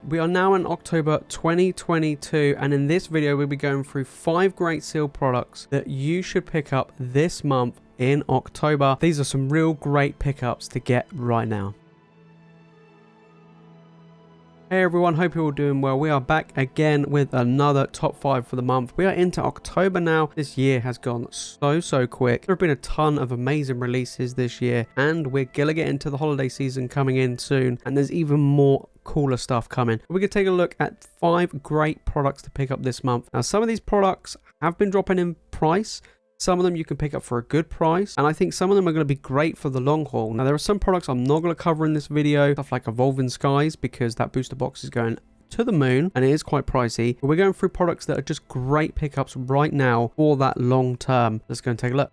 We are now in October 2022, and in this video we'll be going through 5 great seal products that you should pick up this month in October. These are some real great pickups to get right now. Hey everyone, hope you're all doing well. We are back again with another top 5 for the month. We are into October now. This year has gone so quick. There have been a ton of amazing releases this year, and we're gonna get into the holiday season coming in soon, and there's even more cooler stuff coming. We're gonna take a look at 5 great products to pick up this month. Now, some of these products have been dropping in price. Some of them you can pick up for a good price, and I think some of them are going to be great for the long haul. Now, there are some products I'm not going to cover in this video, stuff like Evolving Skies, because that booster box is going to the moon and it is quite pricey. But we're going through products that are just great pickups right now for that long term. Let's go and take a look.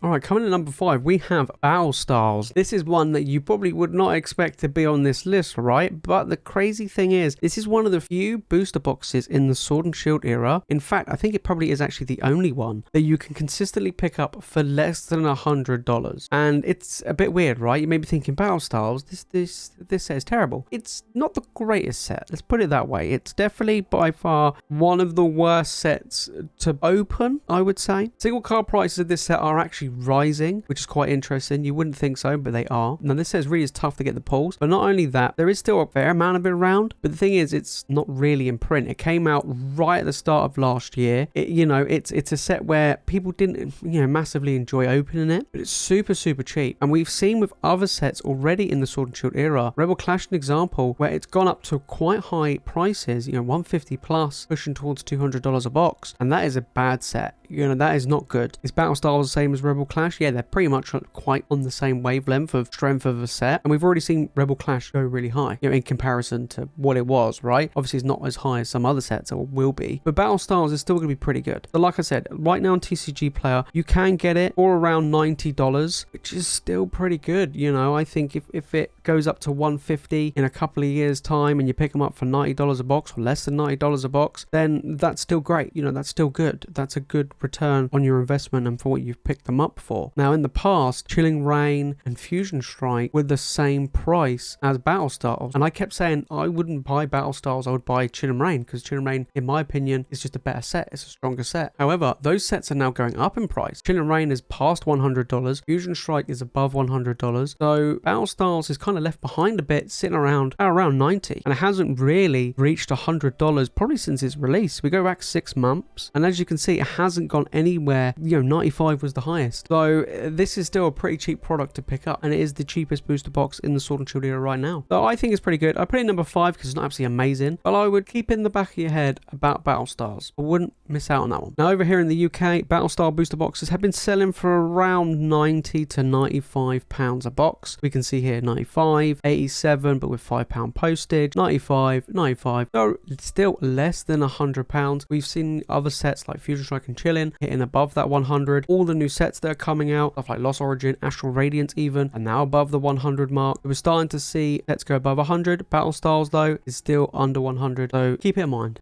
Alright, coming in number 5, we have Battle Styles. This is one that you probably would not expect to be on this list, right? But the crazy thing is, this is one of the few booster boxes in the Sword and Shield era. In fact, I think it probably is actually the only one that you can consistently pick up for less than $100. And it's a bit weird, right? You may be thinking, Battle Styles, this set is terrible. It's not the greatest set, let's put it that way. It's definitely by far one of the worst sets to open, I would say. Single card prices of this set are actually rising, which is quite interesting. You wouldn't think so, but they are. Now, this set really is tough to get the pulls, but not only that, there is still a fair amount of it around, but the thing is, it's not really in print. It came out right at the start of last year. It's a set where people didn't massively enjoy opening it, but it's super cheap. And we've seen with other sets already in the Sword and Shield era, Rebel Clash an example, where it's gone up to quite high prices, $150 plus, pushing towards $200 a box, and that is a bad set. That is not good. Is Battle Styles the same as Rebel Clash? Yeah, they're pretty much quite on the same wavelength of strength of a set. And we've already seen Rebel Clash go really high, in comparison to what it was, right? Obviously, it's not as high as some other sets, or will be. But Battle Styles is still going to be pretty good. So like I said, right now on TCG Player, you can get it for around $90, which is still pretty good. I think if it goes up to $150 in a couple of years' time and you pick them up for $90 a box or less than $90 a box, then that's still great. That's still good. That's a good return on your investment and for what you've picked them up for. Now, in the past, Chilling Reign and Fusion Strike were the same price as Battle Styles, and I kept saying I wouldn't buy Battle Styles, I would buy Chilling Reign, because Chilling Reign, in my opinion, is just a better set. It's a stronger set. However, those sets are now going up in price. Chilling Reign is past $100, Fusion Strike is above $100, so Battle Styles is kind of left behind a bit, sitting around $90, and it hasn't really reached $100 probably since its release. We go back 6 months, and as you can see, it hasn't gone anywhere. 95 was the highest, so this is still a pretty cheap product to pick up, and it is the cheapest booster box in the Sword and Shield era right now. So I think it's pretty good. I put it in number 5 because it's not absolutely amazing, but I would keep in the back of your head about Battle Styles. I wouldn't miss out on that one. Now, over here in the UK, Battle Style booster boxes have been selling for around £90 to £95 a box. We can see here 95, 87, but with £5 postage, 95, 95. So it's still less than £100. We've seen other sets like Fusion Strike and Chilling hitting above that 100. All the new sets that are coming out, stuff like Lost Origin, Astral Radiance even, are now above the 100 mark. We're starting to see sets go above 100. Battle Styles, though, is still under 100, so keep it in mind.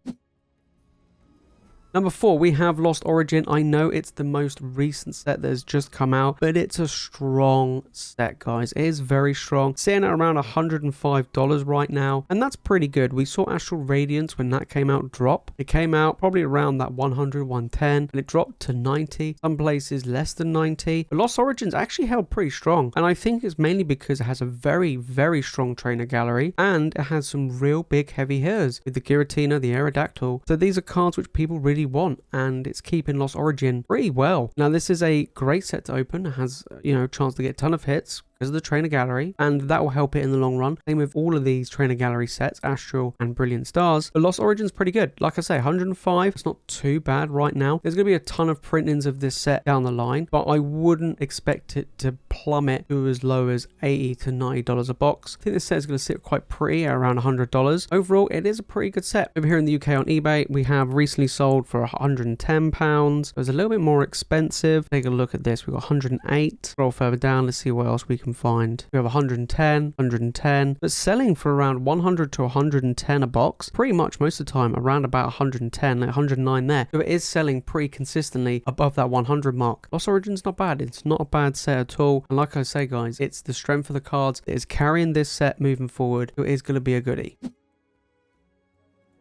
Number 4, we have Lost Origin. I know it's the most recent set that has just come out, but it's a strong set, guys. It is very strong. Sitting at around $105 right now, and that's pretty good. We saw Astral Radiance when that came out drop. It came out probably around that 100, 110, and it dropped to 90. Some places less than 90. But Lost Origin's actually held pretty strong, and I think it's mainly because it has a very strong trainer gallery, and it has some real big heavy hitters with the Giratina, the Aerodactyl. So these are cards which people really want, and it's keeping Lost Origin pretty well. Now, this is a great set to open. It has a chance to get a ton of hits because of the trainer gallery, and that will help it in the long run. Same with all of these trainer gallery sets, Astral and Brilliant Stars. But Lost Origin's pretty good. Like I say, 105, it's not too bad right now. There's going to be a ton of printings of this set down the line, but I wouldn't expect it to plummet to as low as $80 to $90 a box. I think this set is going to sit quite pretty at around $100. Overall, it is a pretty good set. Over here in the UK on eBay, we have recently sold for £110. It was a little bit more expensive. Take a look at this. We've got 108. Scroll further down, let's see what else we can can find. We have 110, 110, but selling for around 100 to 110 a box, pretty much most of the time around about 110, like 109 there. So it is selling pretty consistently above that 100 mark. Lost Origin's not bad. It's not a bad set at all. And like I say, guys, it's the strength of the cards that is carrying this set moving forward. So it is going to be a goodie.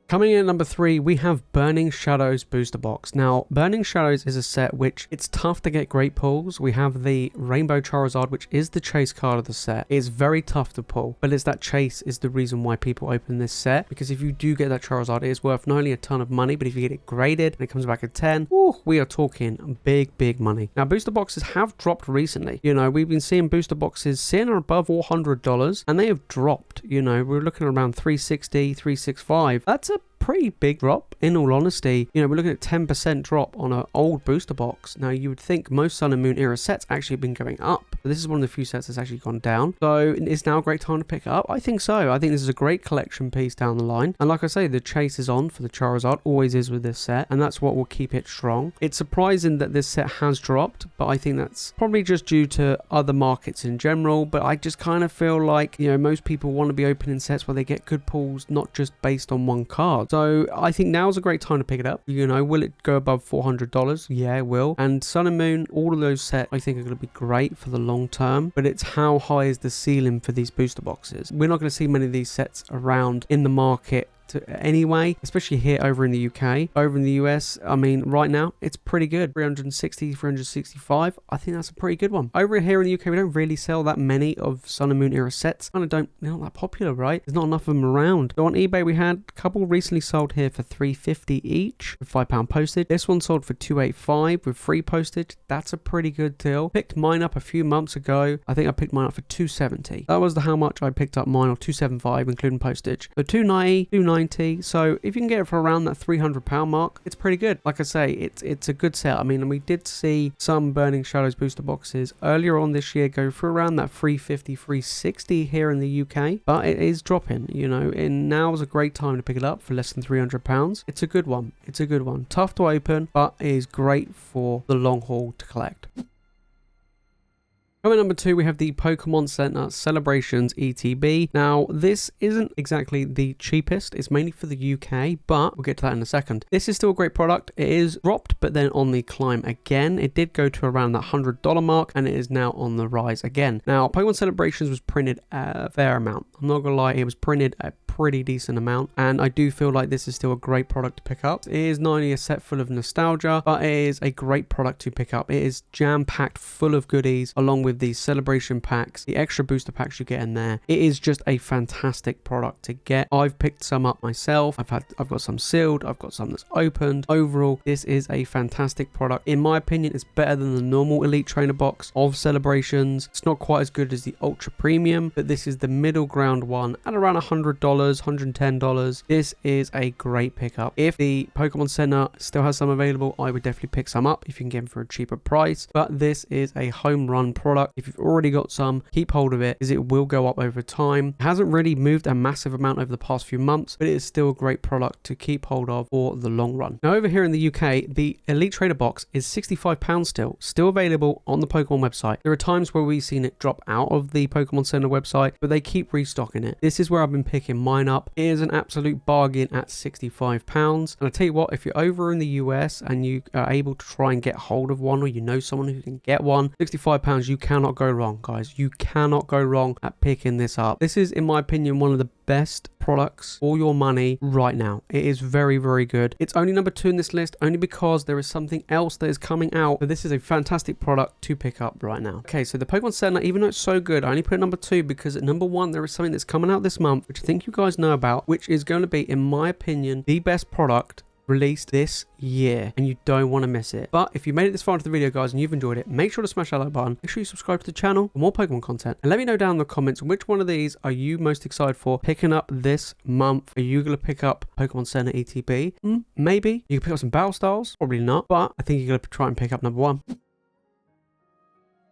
Coming in at number 3, we have Burning Shadows booster box. Now, Burning Shadows is a set which it's tough to get great pulls. We have the Rainbow Charizard, which is the chase card of the set. It's very tough to pull, but it's that chase is the reason why people open this set, because if you do get that Charizard, it is worth not only a ton of money, but if you get it graded and it comes back at 10, we are talking big money. Now, booster boxes have dropped recently. You know, we've been seeing booster boxes sitting above $400, and they have dropped. You know, we're looking around 360, 365. That's a pretty big drop, in all honesty. You know, we're looking at 10% drop on an old booster box. Now, you would think most Sun and Moon era sets actually have been going up, but this is one of the few sets that's actually gone down. So it's now a great time to pick it up. I think so. I think this is a great collection piece down the line. And like I say, the chase is on for the Charizard, always is with this set, and that's what will keep it strong. It's surprising that this set has dropped, but I think that's probably just due to other markets in general. But I just kind of feel like, you know, most people want to be opening sets where they get good pulls, not just based on one card. So I think now's a great time to pick it up. You know, will it go above $400? Yeah, it will. And Sun and Moon, all of those sets I think are going to be great for the long term, but it's how high is the ceiling for these booster boxes. We're not going to see many of these sets around in the market anyway, especially here over in the UK. Over in the US, I mean, right now it's pretty good. 360, 365. I think that's a pretty good one. Over here in the UK, we don't really sell that many of Sun and Moon era sets. They're not that popular, right? There's not enough of them around. So on eBay, we had a couple recently sold here for $3.50 each with £5 postage. This one sold for $2.85 with free postage. That's a pretty good deal. Picked mine up a few months ago. I think I picked mine up for $2.70. That was how much I picked up mine, or $2.75 including postage. So $2.90, $2.90. So if you can get it for around that £300 mark, it's pretty good. Like I say, it's a good set. I mean, we did see some Burning Shadows booster boxes earlier on this year go for around that $3.50, $3.60 here in the UK, but it is dropping, you know, and now is a great time to pick it up for less than £300. It's a good one. It's a good one. Tough to open, but it is great for the long haul to collect. Coming number 2, we have the Pokemon Center Celebrations ETB. Now, this isn't exactly the cheapest. It's mainly for the UK, but we'll get to that in a second. This is still a great product. It is dropped, but then on the climb again. It did go to around that $100 mark, and it is now on the rise again. Now, Pokemon Celebrations was printed a fair amount. I'm not gonna lie, it was printed a pretty decent amount, and I do feel like this is still a great product to pick up. It is not only a set full of nostalgia, but it is a great product to pick up. It is jam-packed full of goodies, along with these celebration packs, the extra booster packs you get in there. It is just a fantastic product to get. I've picked some up myself. I've got some sealed, I've got some that's opened. Overall, this is a fantastic product. In my opinion, it's better than the normal Elite Trainer box of Celebrations. It's not quite as good as the Ultra Premium, but this is the middle ground one at around $100, $110. This is a great pickup. If the Pokemon Center still has some available, I would definitely pick some up if you can get them for a cheaper price, but this is a home run product. If you've already got some, keep hold of it, as it will go up over time. It hasn't really moved a massive amount over the past few months, but it is still a great product to keep hold of for the long run. Now, over here in the UK, the Elite Trader box is £65 still available on the Pokemon website. There are times where we've seen it drop out of the Pokemon Center website, but they keep restocking it. This is where I've been picking mine up. It is an absolute bargain at £65. And I tell you what, if you're over in the US and you are able to try and get hold of one, or you know someone who can get one, £65, you cannot go wrong, guys. You cannot go wrong at picking this up. This is, in my opinion, one of the best products for your money right now. It is very, very good. It's only number 2 in this list, only because there is something else that is coming out, but this is a fantastic product to pick up right now. Okay, so the Pokemon Center, even though it's so good, I only put it number 2 because at number 1 there is something that's coming out this month, which I think you guys know about, which is going to be, in my opinion, the best product released this year, and you don't want to miss it. But if you made it this far into the video, guys, and you've enjoyed it, make sure to smash that like button. Make sure you subscribe to the channel for more Pokemon content, and let me know down in the comments which one of these are you most excited for picking up this month. Are you going to pick up Pokemon Center ETB? Maybe. You can pick up some Battle Styles, probably not, but I think you're going to try and pick up number 1.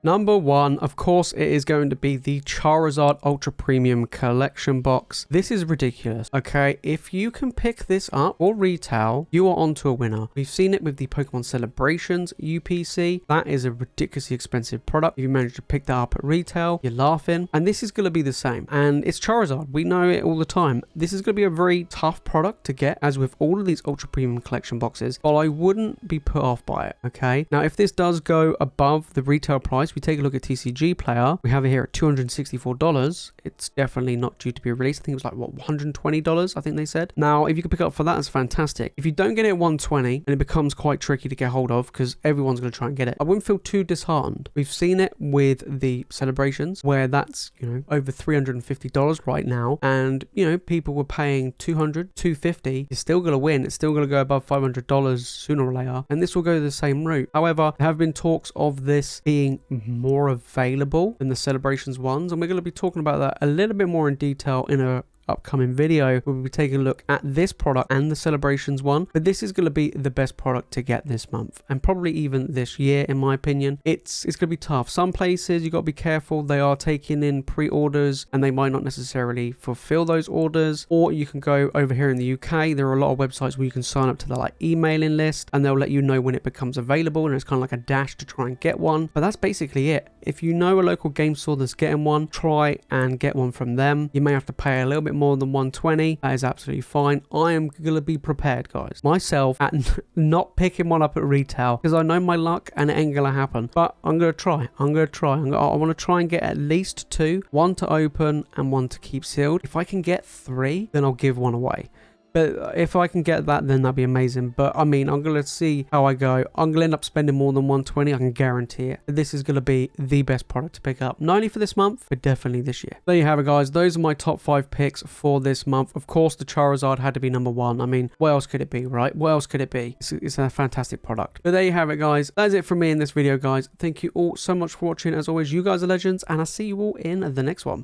Number 1, of course, it is going to be the Charizard Ultra Premium Collection Box. This is ridiculous, okay? If you can pick this up or retail, you are onto a winner. We've seen it with the Pokemon Celebrations UPC. That is a ridiculously expensive product. If you manage to pick that up at retail, you're laughing. And this is going to be the same. And it's Charizard. We know it all the time. This is going to be a very tough product to get, as with all of these Ultra Premium Collection boxes, but I wouldn't be put off by it, okay? Now, if this does go above the retail price, we take a look at TCG Player. We have it here at $264. It's definitely not due to be released. I think it was like, what, $120, I think they said. Now, if you can pick it up for that, it's fantastic. If you don't get it at 120, and it becomes quite tricky to get hold of because everyone's going to try and get it, I wouldn't feel too disheartened. We've seen it with the Celebrations, where that's, you know, over $350 right now, and, you know, people were paying $200, $250. You're still going to win. It's still going to go above $500 sooner or later, and this will go the same route. However, there have been talks of this being more available than the Celebrations ones, and we're going to be talking about that a little bit more in detail in a upcoming video. We'll be taking a look at this product and the Celebrations one, but this is going to be the best product to get this month, and probably even this year, in my opinion. It's going to be tough. Some places you got to be careful. They are taking in pre-orders and they might not necessarily fulfill those orders. Or you can go over here in the UK. There are a lot of websites where you can sign up to the emailing list, and they'll let you know when it becomes available, and it's kind of like a dash to try and get one. But that's basically it. If you know a local game store that's getting one, try and get one from them. You may have to pay a little bit more than 120. That is absolutely fine. I am gonna be prepared, guys, myself, at not picking one up at retail, because I know my luck and it ain't gonna happen, but I'm gonna try. I want to try and get at least 2, one to open and one to keep sealed. If I can get 3, then I'll give one away. But if I can get that, then that'd be amazing. But I mean, I'm going to see how I go. I'm going to end up spending more than 120. I can guarantee it. This is going to be the best product to pick up. Not only for this month, but definitely this year. There you have it, guys. Those are my top 5 picks for this month. Of course, the Charizard had to be number 1. I mean, what else could it be, right? What else could it be? It's a fantastic product. But there you have it, guys. That's it from me in this video, guys. Thank you all so much for watching. As always, you guys are legends, and I'll see you all in the next one.